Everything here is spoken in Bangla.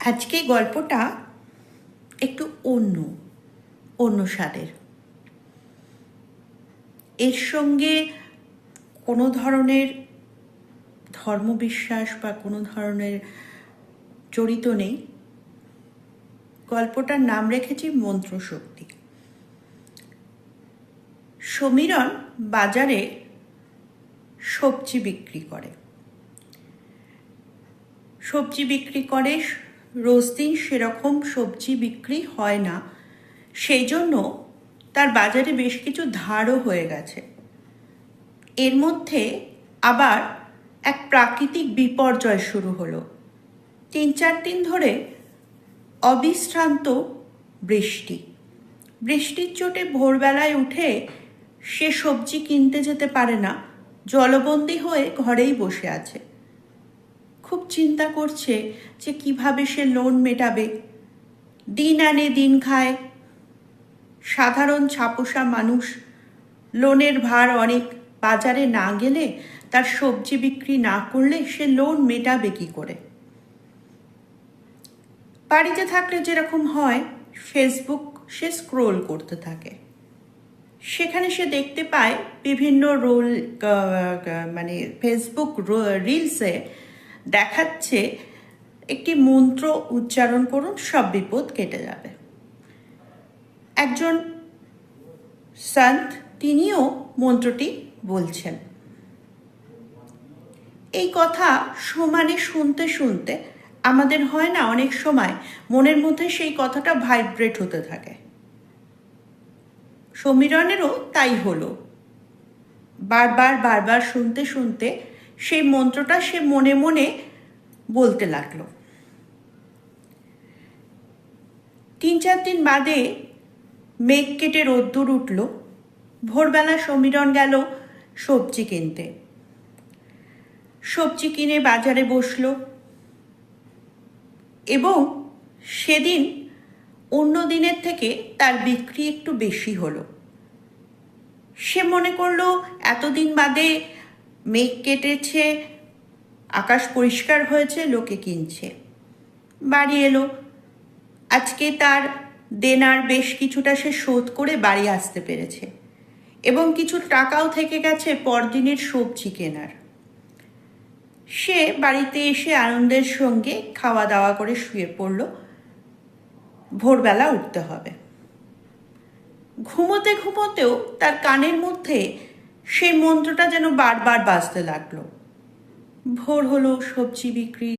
আজকে গল্পটা একটু অন্য স্বাদের। এর সঙ্গে কোনো ধরনের ধর্মবিশ্বাস বা কোনো ধরনের জড়িত নেই। গল্পটার নাম রেখেছি মন্ত্রশক্তি। সমীরণ বাজারে সবজি বিক্রি করে। রোজ দিন সেরকম সবজি বিক্রি হয় না, সেই জন্য তার বাজারে বেশ কিছু ধারও হয়ে গেছে। এর মধ্যে আবার এক প্রাকৃতিক বিপর্যয় শুরু হলো। 3-4 দিন ধরে অবিশ্রান্ত বৃষ্টির চোটে ভোরবেলায় উঠে সে সবজি কিনতে যেতে পারে না, জলবন্দী হয়ে ঘরেই বসে আছে। খুব চিন্তা করছে যে কিভাবে সে লোন মেটাবে। দিন আনে দিন খায়, সাধারণ ছাপোষা মানুষ, লোনের ভার অনেক। বাজারে না গেলে, তার সবজি বিক্রি না করলে সে লোন মেটাবে কি করে? বাড়িতে থাকলে যেরকম হয়, ফেসবুক সে স্ক্রোল করতে থাকে। সেখানে সে দেখতে পায় বিভিন্ন ফেসবুক রিলসে দেখাচ্ছে একটি মন্ত্র উচ্চারণ করুন, সব বিপদ কেটে যাবে। একজন সন্ত তিনিও মন্ত্রটি বলছেন। এই কথা সমানে শুনতে শুনতে আমাদের হয় না অনেক সময় মনের মধ্যে সেই কথাটা ভাইব্রেট হতে থাকে। সমীরণেরও তাই হলো। বারবার শুনতে শুনতে সেই মন্ত্রটা সে মনে মনে বলতে লাগলো। 3-4 দিন বাদে মেঘ কেটে রোদ্দুর উঠল। ভোরবেলা সমীরণ গেল সবজি কিনতে। সবজি কিনে বাজারে বসলো এবং সেদিন অন্য দিনের থেকে তার বিক্রি একটু বেশি হলো। সে মনে করলো এতদিন বাদে মেঘ কেটেছে, আকাশ পরিষ্কার হয়েছে, লোকে কিনছে। বাড়ি এলো। আজকে তার দেনার বেশ কিছুটা সে শোধ করে বাড়ি আসতে পেরেছে এবং কিছু টাকাও থেকে গেছে পরদিনের সবজি কেনার। সে বাড়িতে এসে আনন্দের সঙ্গে খাওয়া দাওয়া করে শুয়ে পড়ল। ভোরবেলা উঠতে হবে। ঘুমোতেও তার কানের মধ্যে সেই মন্ত্রটা যেন বারবার বাজতে লাগলো। ভোর হলো, সবজি বিক্রি